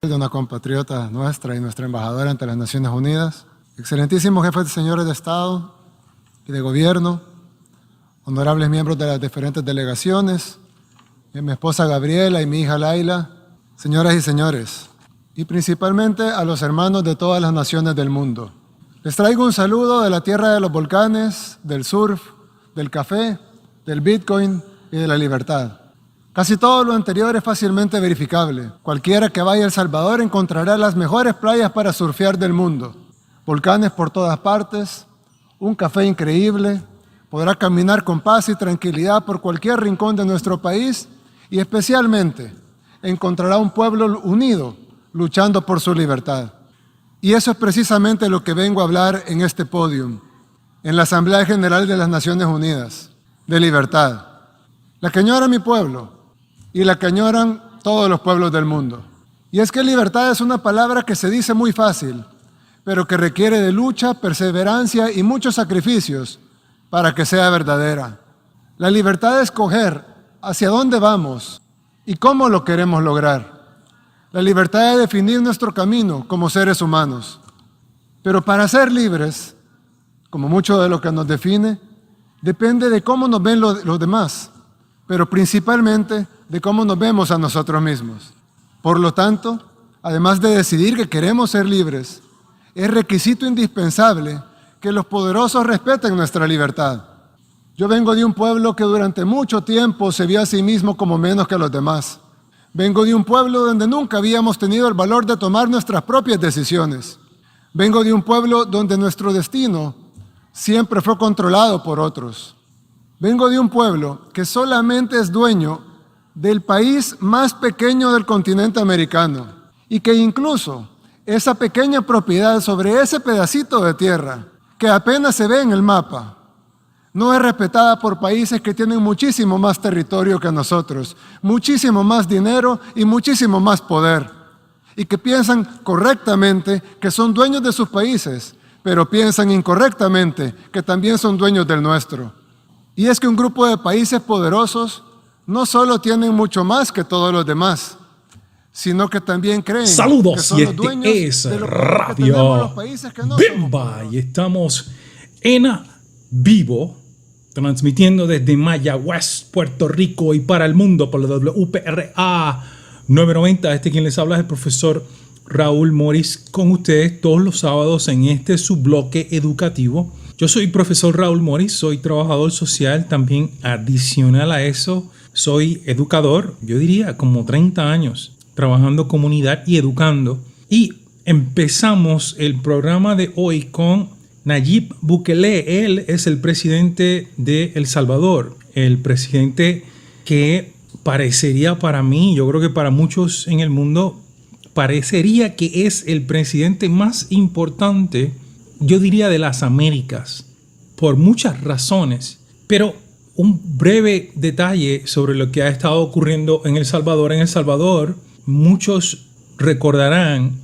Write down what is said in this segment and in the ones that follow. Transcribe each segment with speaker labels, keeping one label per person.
Speaker 1: De una compatriota nuestra y nuestra embajadora ante las Naciones Unidas, excelentísimos jefes de señores de Estado y de Gobierno, honorables miembros de las diferentes delegaciones, mi esposa Gabriela y mi hija Laila, señoras y señores, y principalmente a los hermanos de todas las naciones del mundo. Les traigo un saludo de la tierra de los volcanes, del surf, del café, del Bitcoin y de la libertad. Casi todo lo anterior es fácilmente verificable. Cualquiera que vaya a El Salvador encontrará las mejores playas para surfear del mundo. Volcanes por todas partes, un café increíble, podrá caminar con paz y tranquilidad por cualquier rincón de nuestro país y especialmente encontrará un pueblo unido luchando por su libertad. Y eso es precisamente lo que vengo a hablar en este podium, en la Asamblea General de las Naciones Unidas, de libertad. La que añora mi pueblo y la que añoran todos los pueblos del mundo. Y es que libertad es una palabra que se dice muy fácil, pero que requiere de lucha, perseverancia y muchos sacrificios para que sea verdadera. La libertad de escoger hacia dónde vamos y cómo lo queremos lograr. La libertad de definir nuestro camino como seres humanos. Pero para ser libres, como mucho de lo que nos define, depende de cómo nos ven los demás, pero principalmente de cómo nos vemos a nosotros mismos. Por lo tanto, además de decidir que queremos ser libres, es requisito indispensable que los poderosos respeten nuestra libertad. Yo vengo de un pueblo que durante mucho tiempo se vio a sí mismo como menos que los demás. Vengo de un pueblo donde nunca habíamos tenido el valor de tomar nuestras propias decisiones. Vengo de un pueblo donde nuestro destino siempre fue controlado por otros. Vengo de un pueblo que solamente es dueño del país más pequeño del continente americano y que incluso esa pequeña propiedad sobre ese pedacito de tierra que apenas se ve en el mapa no es respetada por países que tienen muchísimo más territorio que nosotros, muchísimo más dinero y muchísimo más poder y que piensan correctamente que son dueños de sus países, pero piensan incorrectamente que también son dueños del nuestro. Y es que un grupo de países poderosos no solo tienen mucho más que todos los demás, sino que también creen
Speaker 2: Saludos,
Speaker 1: que son
Speaker 2: y
Speaker 1: los dueños
Speaker 2: es
Speaker 1: de lo que
Speaker 2: Radio
Speaker 1: tenemos los países que no somos
Speaker 2: Bimba
Speaker 1: poderosos.
Speaker 2: y estamos en vivo transmitiendo desde Mayagüez, Puerto Rico y para el mundo por la WPRA 990. Quien les habla es el profesor Raúl Morris con ustedes todos los sábados en este subbloque educativo. Yo soy profesor Raúl Morris, soy trabajador social, también adicional a eso soy educador, yo diría como 30 años trabajando comunidad y educando. Y empezamos el programa de hoy con Nayib Bukele. Él es el presidente de El Salvador, el presidente que parecería para mí, yo creo que para muchos en el mundo, parecería que es el presidente más importante, yo diría, de las Américas, por muchas razones. Pero un breve detalle sobre lo que ha estado ocurriendo en El Salvador. En El Salvador, muchos recordarán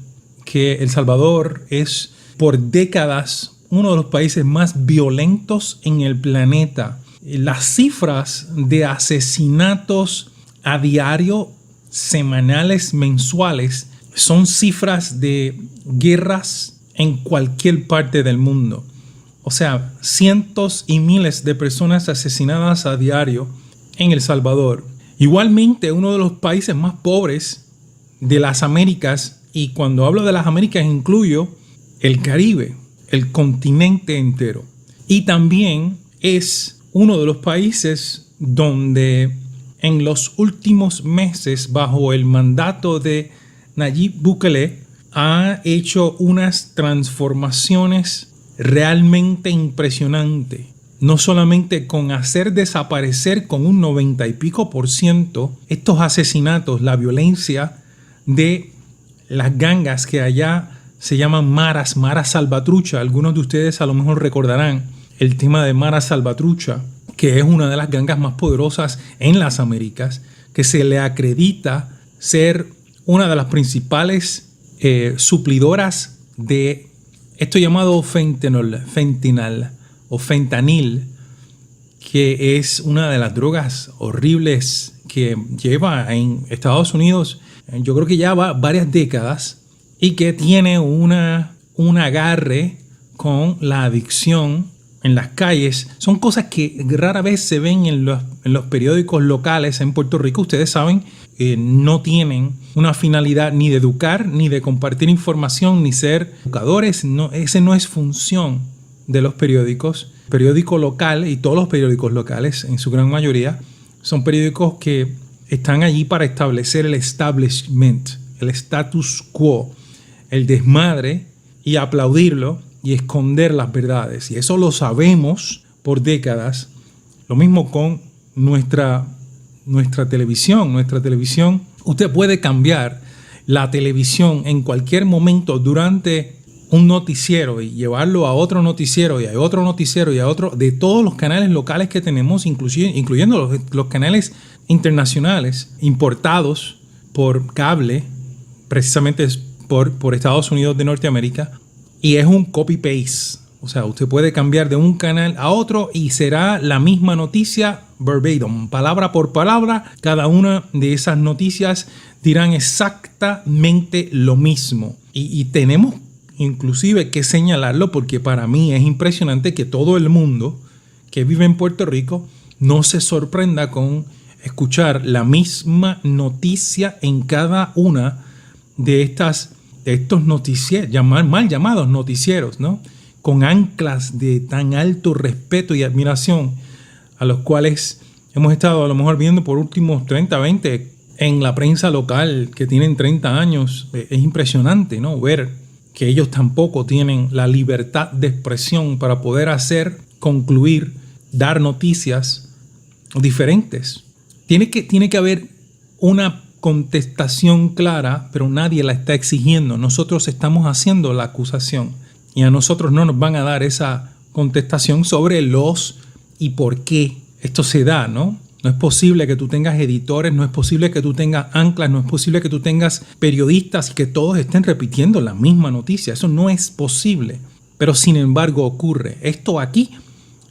Speaker 2: que El Salvador es por décadas uno de los países más violentos en el planeta. Las cifras de asesinatos a diario, semanales, mensuales, son cifras de guerras en cualquier parte del mundo. O sea, cientos y miles de personas asesinadas a diario en El Salvador. Igualmente, uno de los países más pobres de las Américas, y cuando hablo de las Américas incluyo el Caribe, el continente entero. Y también es uno de los países donde en los últimos meses, bajo el mandato de Nayib Bukele, ha hecho unas transformaciones realmente impresionantes. No solamente con hacer desaparecer con un 90 y pico % estos asesinatos, la violencia de las gangas que allá se llaman maras salvatrucha. Algunos de ustedes a lo mejor recordarán el tema de Mara Salvatrucha, que es una de las gangas más poderosas en las Américas, que se le acredita ser una de las principales suplidoras de esto llamado fentanil, que es una de las drogas horribles que lleva en Estados Unidos yo creo que ya va varias décadas y que tiene un agarre con la adicción en las calles. Son cosas que rara vez se ven en los periódicos locales en Puerto Rico. Ustedes saben, no tienen una finalidad ni de educar, ni de compartir información, ni ser educadores. No, ese no es función de los periódicos. El periódico local y todos los periódicos locales, en su gran mayoría, son periódicos que están allí para establecer el establishment, el status quo, el desmadre, y aplaudirlo y esconder las verdades. Y eso lo sabemos por décadas. Lo mismo con nuestra televisión. Nuestra televisión, usted puede cambiar la televisión en cualquier momento durante un noticiero y llevarlo a otro noticiero y a otro noticiero y a otro, de todos los canales locales que tenemos, incluyendo los canales internacionales importados por cable, precisamente por Estados Unidos de Norteamérica, y es un copy-paste. O sea, usted puede cambiar de un canal a otro y será la misma noticia verbatim, palabra por palabra. Cada una de esas noticias dirán exactamente lo mismo. Y tenemos inclusive que señalarlo, porque para mí es impresionante que todo el mundo que vive en Puerto Rico no se sorprenda con escuchar la misma noticia en cada una de estos noticieros, mal llamados noticieros, ¿no? Con anclas de tan alto respeto y admiración, a los cuales hemos estado a lo mejor viendo por últimos 30, 20 en la prensa local, que tienen 30 años. Es impresionante, ¿no? Ver que ellos tampoco tienen la libertad de expresión para poder hacer, concluir, dar noticias diferentes. Tiene que haber una contestación clara, pero nadie la está exigiendo. Nosotros estamos haciendo la acusación y a nosotros no nos van a dar esa contestación sobre los y por qué esto se da, ¿no? No es posible que tú tengas editores, no es posible que tú tengas anclas, no es posible que tú tengas periodistas y que todos estén repitiendo la misma noticia. Eso no es posible. Pero sin embargo ocurre esto aquí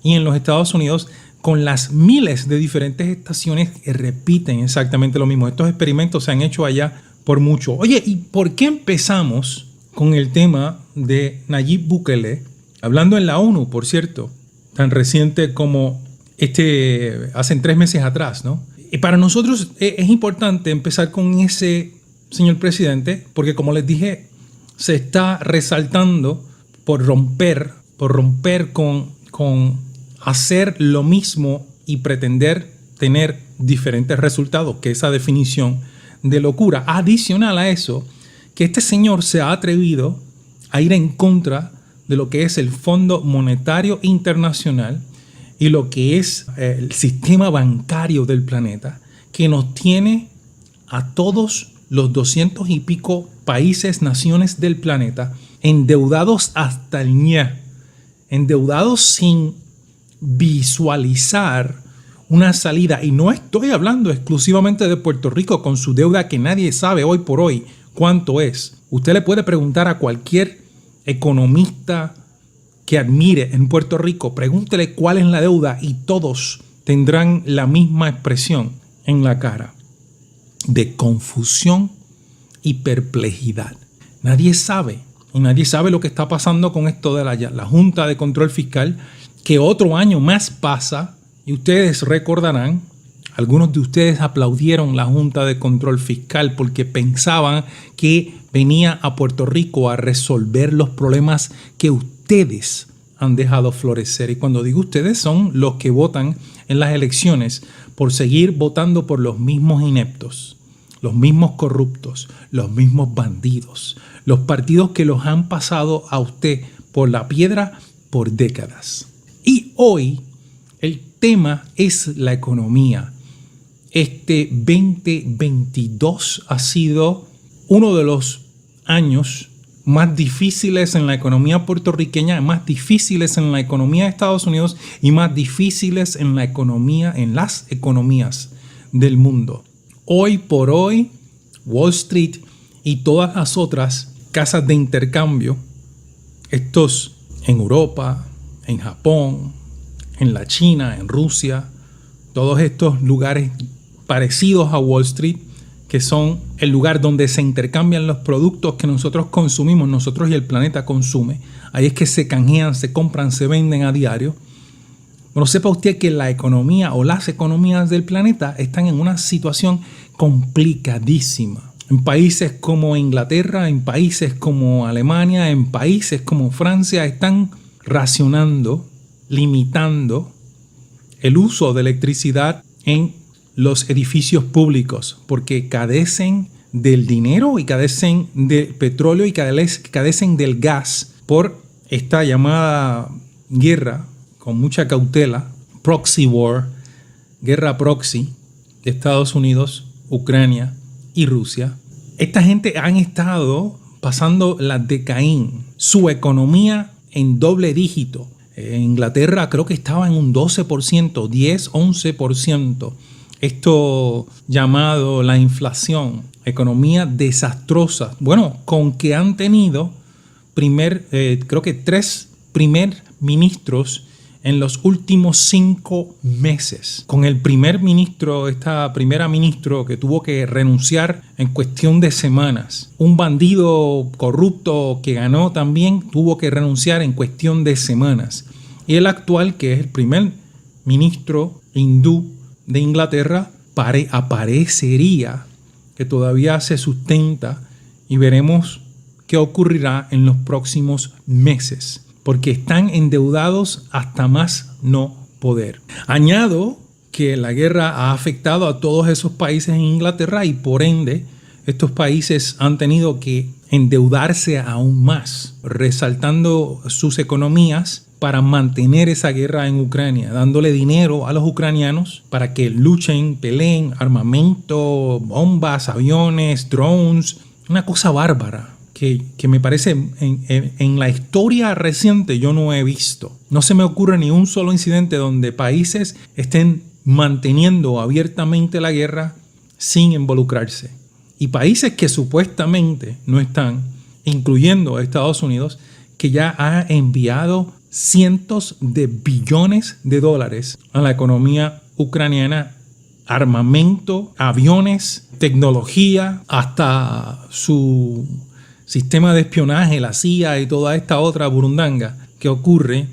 Speaker 2: y en los Estados Unidos, con las miles de diferentes estaciones que repiten exactamente lo mismo. Estos experimentos se han hecho allá por mucho. Oye, ¿y por qué empezamos con el tema de Nayib Bukele? Hablando en la ONU, por cierto, tan reciente como hace 3 meses atrás, ¿no? Y para nosotros es importante empezar con ese señor presidente, porque como les dije, se está resaltando por romper con hacer lo mismo y pretender tener diferentes resultados, que esa definición de locura. Adicional a eso, que este señor se ha atrevido a ir en contra de lo que es el Fondo Monetario Internacional y lo que es el sistema bancario del planeta, que nos tiene a todos los 200 y pico países, naciones del planeta, endeudados hasta el ñe, endeudados sin visualizar una salida. Y no estoy hablando exclusivamente de Puerto Rico con su deuda, que nadie sabe hoy por hoy cuánto es. Usted le puede preguntar a cualquier economista que admire en Puerto Rico, pregúntele cuál es la deuda y todos tendrán la misma expresión en la cara de confusión y perplejidad. Nadie sabe, y nadie sabe lo que está pasando con esto de la Junta de Control Fiscal, que otro año más pasa, y ustedes recordarán, algunos de ustedes aplaudieron la Junta de Control Fiscal porque pensaban que venía a Puerto Rico a resolver los problemas que ustedes han dejado florecer. Y cuando digo ustedes, son los que votan en las elecciones por seguir votando por los mismos ineptos, los mismos corruptos, los mismos bandidos, los partidos que los han pasado a usted por la piedra por décadas. Y hoy el tema es la economía. Este 2022 ha sido uno de los años más difíciles en la economía puertorriqueña, más difíciles en la economía de Estados Unidos y más difíciles en las economías del mundo. Hoy por hoy, Wall Street y todas las otras casas de intercambio, estos en Europa, en Japón, en la China, en Rusia, todos estos lugares parecidos a Wall Street, que son el lugar donde se intercambian los productos que nosotros consumimos, nosotros y el planeta consume. Ahí es que se canjean, se compran, se venden a diario. Bueno, sepa usted que la economía o las economías del planeta están en una situación complicadísima. En países como Inglaterra, en países como Alemania, en países como Francia, están racionando, limitando el uso de electricidad en los edificios públicos porque carecen del dinero y carecen del petróleo y carecen del gas por esta llamada guerra, con mucha cautela, proxy war, guerra proxy de Estados Unidos, Ucrania y Rusia. Esta gente han estado pasando la decaín, su economía en doble dígito. En Inglaterra creo que estaba en un 12%, 10, 11%. Esto llamado la inflación, economía desastrosa. Bueno, con que han tenido creo que 3 primer ministros en los últimos 5 meses. Con el primer ministro, esta primera ministro que tuvo que renunciar en cuestión de semanas. Un bandido corrupto que ganó también tuvo que renunciar en cuestión de semanas. Y el actual, que es el primer ministro hindú de Inglaterra, aparecería que todavía se sustenta y veremos qué ocurrirá en los próximos meses. Porque están endeudados hasta más no poder. Añado que la guerra ha afectado a todos esos países en Inglaterra y por ende estos países han tenido que endeudarse aún más, resaltando sus economías para mantener esa guerra en Ucrania, dándole dinero a los ucranianos para que luchen, peleen, armamento, bombas, aviones, drones, una cosa bárbara. Que me parece en la historia reciente yo no he visto. No se me ocurre ni un solo incidente donde países estén manteniendo abiertamente la guerra sin involucrarse. Y países que supuestamente no están, incluyendo Estados Unidos, que ya ha enviado cientos de billones de dólares a la economía ucraniana, armamento, aviones, tecnología, hasta su sistema de espionaje, la CIA y toda esta otra burundanga que ocurre,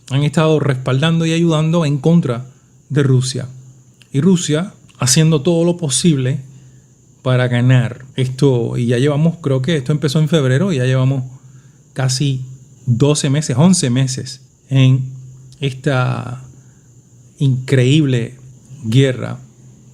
Speaker 2: han estado respaldando y ayudando en contra de Rusia. Y Rusia haciendo todo lo posible para ganar esto. Y ya llevamos, creo que esto empezó en febrero, y ya llevamos casi 12 meses, 11 meses en esta increíble guerra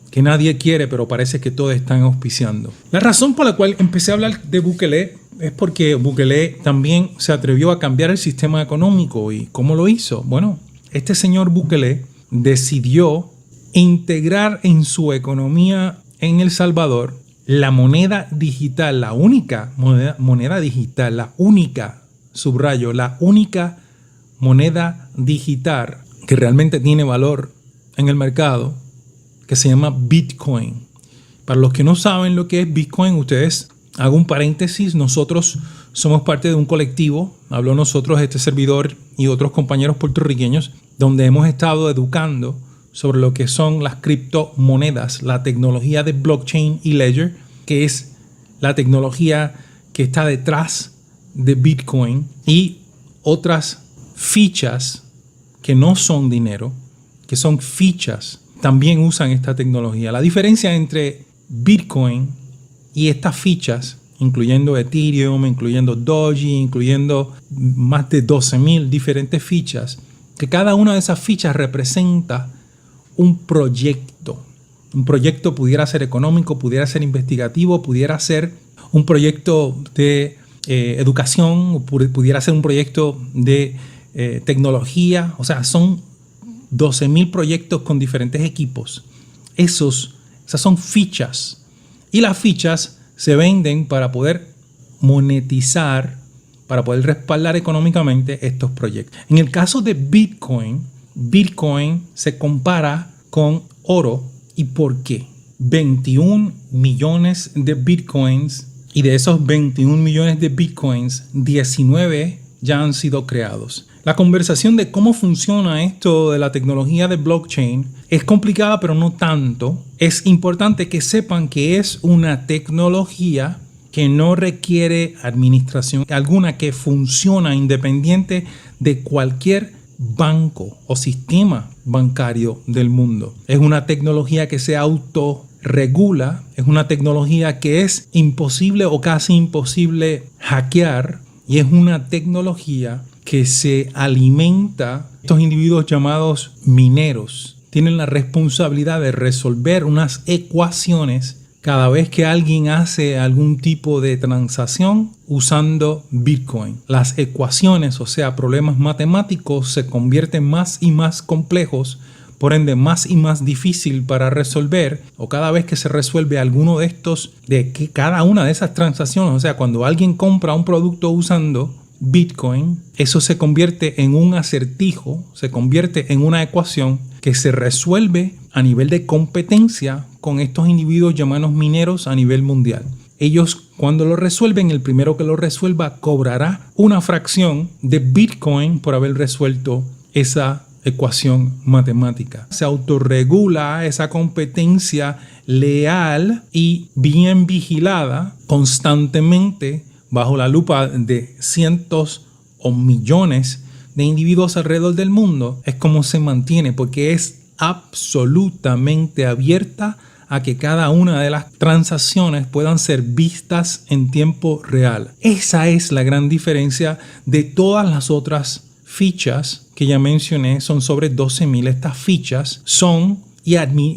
Speaker 2: que nadie quiere, pero parece que todos están auspiciando. La razón por la cual empecé a hablar de Bukele es porque Bukele también se atrevió a cambiar el sistema económico. ¿Y cómo lo hizo? Bueno, este señor Bukele decidió integrar en su economía en El Salvador la moneda digital, la única moneda digital, la única, subrayo, la única moneda digital que realmente tiene valor en el mercado, que se llama Bitcoin. Para los que no saben lo que es Bitcoin, ustedes, hago un paréntesis, nosotros somos parte de un colectivo, hablo nosotros, este servidor y otros compañeros puertorriqueños, donde hemos estado educando sobre lo que son las criptomonedas, la tecnología de blockchain y ledger, que es la tecnología que está detrás de Bitcoin, y otras fichas que no son dinero, que son fichas, también usan esta tecnología. La diferencia entre Bitcoin y estas fichas, incluyendo Ethereum, incluyendo Doji, incluyendo más de 12,000 diferentes fichas, que cada una de esas fichas representa un proyecto. Un proyecto pudiera ser económico, pudiera ser investigativo, pudiera ser un proyecto de educación, pudiera ser un proyecto de tecnología. O sea, son 12,000 proyectos con diferentes equipos. Esas son fichas. Y las fichas se venden para poder monetizar, para poder respaldar económicamente estos proyectos. En el caso de Bitcoin, Bitcoin se compara con oro. ¿Y por qué? 21 millones de Bitcoins, y de esos 21 millones de Bitcoins, 19 ya han sido creados. La conversación de cómo funciona esto de la tecnología de blockchain es complicada, pero no tanto. Es importante que sepan que es una tecnología que no requiere administración alguna, que funciona independiente de cualquier banco o sistema bancario del mundo. Es una tecnología que se autorregula, es una tecnología que es imposible o casi imposible hackear, y es una tecnología que se alimenta. Estos individuos llamados mineros tienen la responsabilidad de resolver unas ecuaciones cada vez que alguien hace algún tipo de transacción usando Bitcoin. Las ecuaciones, o sea, problemas matemáticos, se convierten más y más complejos, por ende más y más difícil para resolver, o cada vez que se resuelve alguno de estos, de que cada una de esas transacciones, o sea, cuando alguien compra un producto usando Bitcoin, eso se convierte en un acertijo, se convierte en una ecuación que se resuelve a nivel de competencia con estos individuos llamados mineros a nivel mundial. Ellos, cuando lo resuelven, el primero que lo resuelva cobrará una fracción de Bitcoin por haber resuelto esa ecuación matemática. Se autorregula esa competencia leal y bien vigilada constantemente bajo la lupa de cientos o millones de individuos alrededor del mundo. Es como se mantiene, porque es absolutamente abierta a que cada una de las transacciones puedan ser vistas en tiempo real. Esa es la gran diferencia de todas las otras fichas que ya mencioné. Son sobre 12,000. Estas fichas son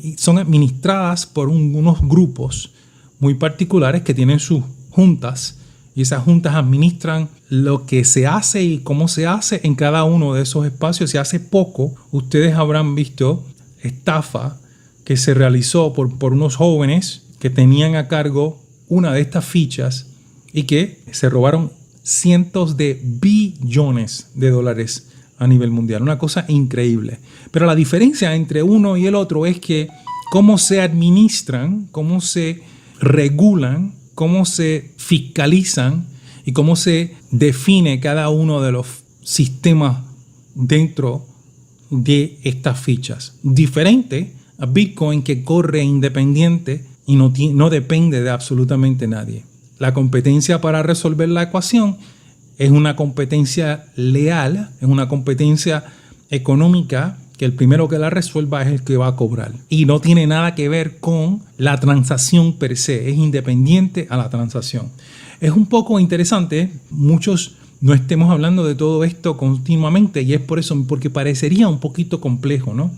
Speaker 2: administradas por unos grupos muy particulares que tienen sus juntas, y esas juntas administran lo que se hace y cómo se hace en cada uno de esos espacios. Y hace poco ustedes habrán visto estafa que se realizó por unos jóvenes que tenían a cargo una de estas fichas y que se robaron cientos de billones de dólares a nivel mundial. Una cosa increíble. Pero la diferencia entre uno y el otro es que cómo se administran, cómo se regulan, cómo se fiscalizan y cómo se define cada uno de los sistemas dentro de estas fichas. Diferente a Bitcoin, que corre independiente y no depende de absolutamente nadie. La competencia para resolver la ecuación es una competencia leal, es una competencia económica, que el primero que la resuelva es el que va a cobrar. Y no tiene nada que ver con la transacción per se, es independiente a la transacción. Es un poco interesante, muchos no estemos hablando de todo esto continuamente, y es por eso, porque parecería un poquito complejo, ¿no?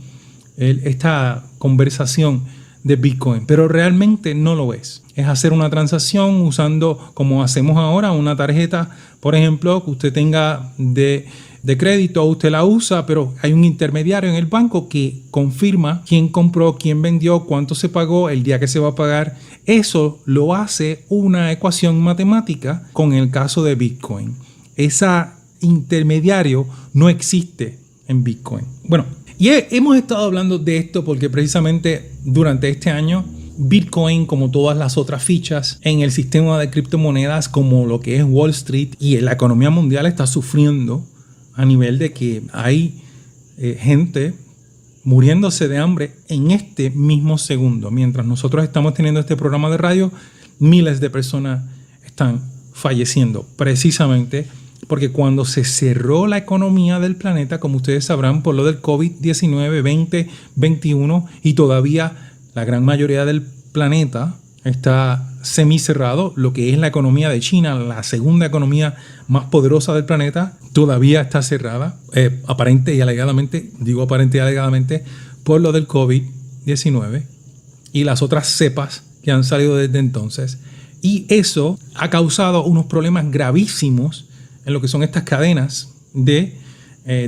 Speaker 2: Esta conversación de Bitcoin, pero realmente no lo es. Es hacer una transacción usando, como hacemos ahora, una tarjeta, por ejemplo, que usted tenga de crédito, usted la usa, pero hay un intermediario en el banco que confirma quién compró, quién vendió, cuánto se pagó, el día que se va a pagar. Eso lo hace una ecuación matemática con el caso de Bitcoin. Ese intermediario no existe en Bitcoin. Bueno, y hemos estado hablando de esto porque precisamente durante este año Bitcoin, como todas las otras fichas en el sistema de criptomonedas, como lo que es Wall Street y la economía mundial, está sufriendo a nivel de que hay gente muriéndose de hambre en este mismo segundo. Mientras nosotros estamos teniendo este programa de radio, miles de personas están falleciendo, precisamente porque cuando se cerró la economía del planeta, como ustedes sabrán, por lo del COVID-19, 2021, y todavía la gran mayoría del planeta está semicerrado, lo que es la economía de China, la segunda economía más poderosa del planeta, todavía está cerrada, aparente y alegadamente, digo aparente y alegadamente, por lo del COVID-19 y las otras cepas que han salido desde entonces. Y eso ha causado unos problemas gravísimos en lo que son estas cadenas de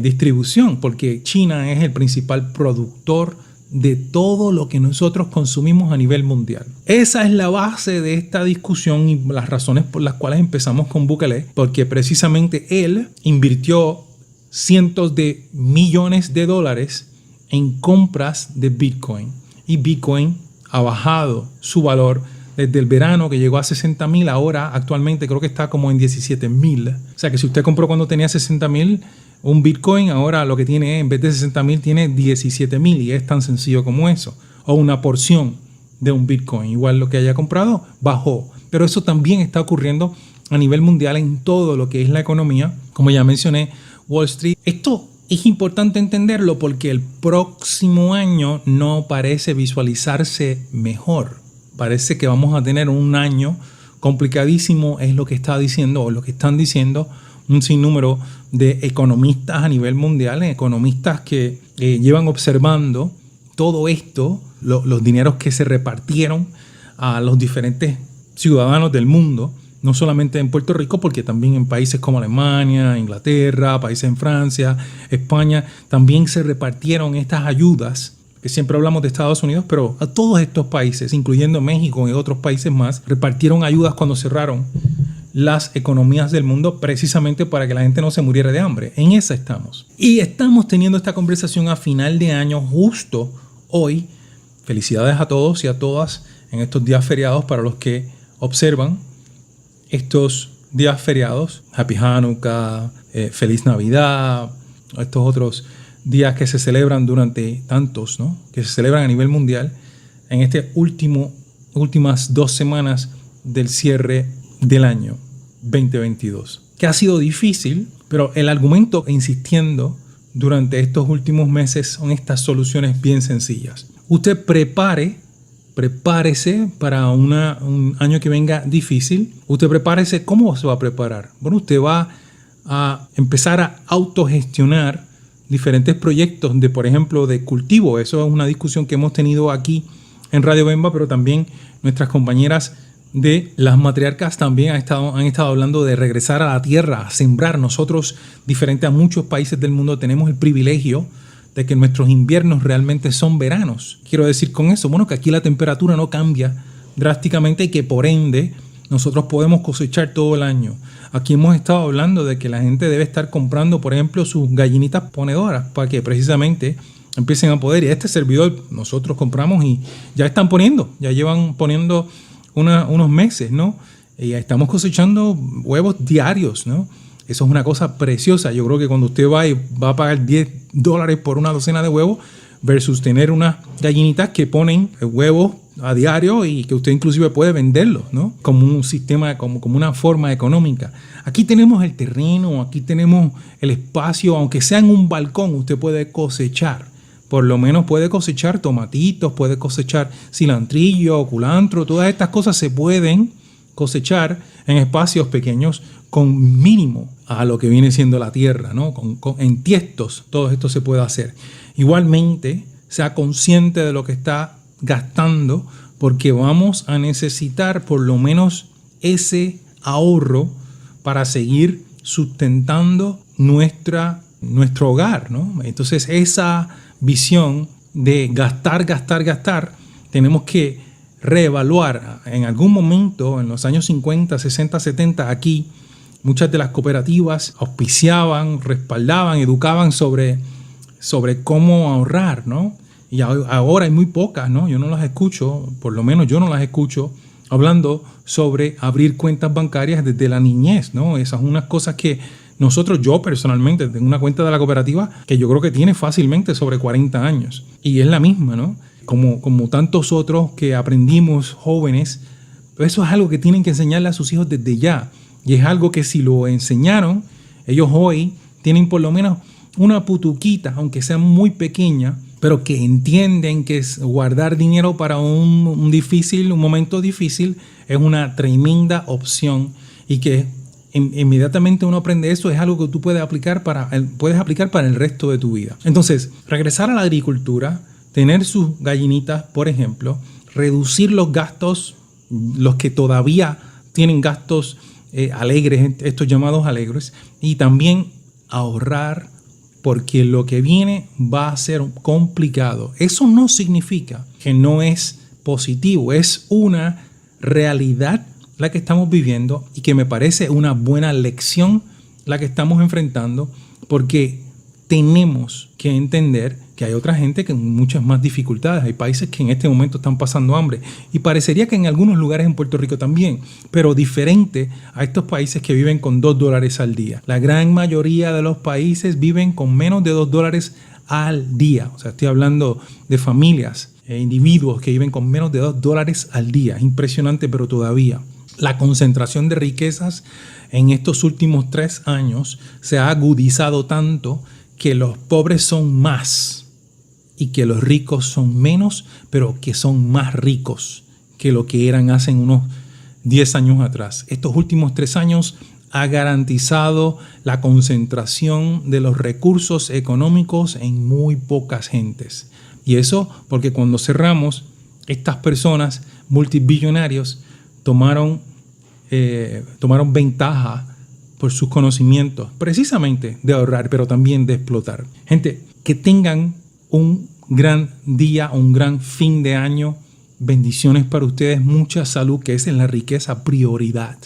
Speaker 2: distribución, porque China es el principal productor de todo lo que nosotros consumimos a nivel mundial. Esa es la base de esta discusión y las razones por las cuales empezamos con Bukele, porque precisamente él invirtió cientos de millones de dólares en compras de Bitcoin, y Bitcoin ha bajado su valor desde el verano que llegó a 60,000, ahora actualmente creo que está como en 17,000. O sea que si usted compró cuando tenía 60,000 un Bitcoin, ahora lo que tiene en vez de 60,000 tiene 17,000 y es tan sencillo como eso. O una porción de un Bitcoin. Igual lo que haya comprado bajó. Pero eso también está ocurriendo a nivel mundial en todo lo que es la economía. Como ya mencioné, Wall Street. Esto es importante entenderlo porque el próximo año no parece visualizarse mejor. Parece que vamos a tener un año complicadísimo, es lo que está diciendo o lo que están diciendo un sinnúmero de economistas a nivel mundial, economistas que llevan observando todo esto, los dineros que se repartieron a los diferentes ciudadanos del mundo, no solamente en Puerto Rico, porque también en países como Alemania, Inglaterra, países en Francia, España, también se repartieron estas ayudas, que siempre hablamos de Estados Unidos, pero a todos estos países, incluyendo México y otros países más, repartieron ayudas cuando cerraron las economías del mundo precisamente para que la gente no se muriera de hambre. En esa estamos. Y estamos teniendo esta conversación a final de año, justo hoy. Felicidades a todos y a todas en estos días feriados para los que observan estos días feriados. Happy Hanukkah, Feliz Navidad, estos otros días que se celebran durante tantos, ¿no? Que se celebran a nivel mundial en este últimas 2 semanas del cierre del año 2022. Que ha sido difícil, pero el argumento insistiendo durante estos últimos meses son estas soluciones bien sencillas. Usted prepárese para un año que venga difícil. Usted prepárese. ¿Cómo se va a preparar? Bueno, usted va a empezar a autogestionar diferentes proyectos de, por ejemplo, de cultivo. Eso es una discusión que hemos tenido aquí en Radio Bemba, pero también nuestras compañeras de las matriarcas también han estado hablando de regresar a la tierra, a sembrar. Nosotros, diferente a muchos países del mundo, tenemos el privilegio de que nuestros inviernos realmente son veranos. Quiero decir con eso, bueno, que aquí la temperatura no cambia drásticamente y que por ende nosotros podemos cosechar todo el año. Aquí hemos estado hablando de que la gente debe estar comprando, por ejemplo, sus gallinitas ponedoras para que precisamente empiecen a poder. Y este servidor nosotros compramos y ya están poniendo, ya llevan poniendo unos meses, ¿no? Y estamos cosechando huevos diarios, ¿no? Eso es una cosa preciosa. Yo creo que cuando usted va a pagar $10 por una docena de huevos versus tener unas gallinitas que ponen huevos a diario y que usted inclusive puede venderlos, ¿no? Como un sistema, como una forma económica. Aquí tenemos el terreno, aquí tenemos el espacio, aunque sea en un balcón, usted puede cosechar. Por lo menos puede cosechar tomatitos, puede cosechar cilantrillo, culantro, todas estas cosas se pueden cosechar en espacios pequeños con mínimo a lo que viene siendo la tierra, ¿no? En tiestos todo esto se puede hacer. Igualmente, sea consciente de lo que está gastando, porque vamos a necesitar por lo menos ese ahorro para seguir sustentando nuestro hogar, ¿no? Entonces, esa visión de gastar, tenemos que reevaluar. En algún momento, en los años 50, 60, 70, aquí, muchas de las cooperativas auspiciaban, respaldaban, educaban sobre cómo ahorrar, ¿no? Y ahora hay muy pocas, ¿no? Yo no las escucho, por lo menos yo no las escucho, hablando sobre abrir cuentas bancarias desde la niñez, ¿no? Esas son unas cosas que yo personalmente tengo una cuenta de la cooperativa que yo creo que tiene fácilmente sobre 40 años. Y es la misma, ¿no? Como tantos otros que aprendimos jóvenes, eso es algo que tienen que enseñarle a sus hijos desde ya. Y es algo que si lo enseñaron, ellos hoy tienen por lo menos una putuquita, aunque sea muy pequeña, pero que entienden que guardar dinero para un momento difícil es una tremenda opción y que inmediatamente uno aprende eso, es algo que tú puedes aplicar para el resto de tu vida. Entonces, regresar a la agricultura, tener sus gallinitas, por ejemplo, reducir los gastos, los que todavía tienen gastos alegres, estos llamados alegres, y también ahorrar, porque lo que viene va a ser complicado. Eso no significa que no es positivo, es una realidad la que estamos viviendo y que me parece una buena lección la que estamos enfrentando, porque tenemos que entender que que hay otra gente con muchas más dificultades. Hay países que en este momento están pasando hambre y parecería que en algunos lugares en Puerto Rico también, pero diferente a estos países que viven con $2 al día. La gran mayoría de los países viven con menos de $2 al día. O sea, estoy hablando de familias e individuos que viven con menos de $2 al día. Es impresionante, pero todavía la concentración de riquezas en estos últimos 3 años se ha agudizado tanto que los pobres son más y que los ricos son menos, pero que son más ricos que lo que eran hace unos 10 años atrás. Estos últimos 3 años ha garantizado la concentración de los recursos económicos en muy pocas gentes. Y eso porque cuando cerramos, estas personas multibillonarios tomaron ventaja por sus conocimientos, precisamente de ahorrar, pero también de explotar. Gente, que tengan un gran día, un gran fin de año. Bendiciones para ustedes, mucha salud, que esa es la riqueza prioridad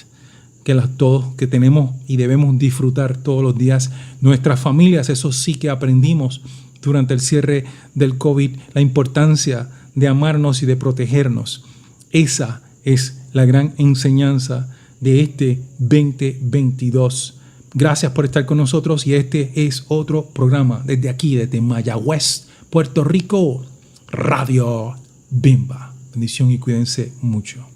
Speaker 2: que tenemos y debemos disfrutar todos los días. Nuestras familias, eso sí que aprendimos durante el cierre del COVID, la importancia de amarnos y de protegernos. Esa es la gran enseñanza de este 2022. Gracias por estar con nosotros y este es otro programa desde aquí, desde Mayagüez, Puerto Rico, Radio Bimba. Bendición y cuídense mucho.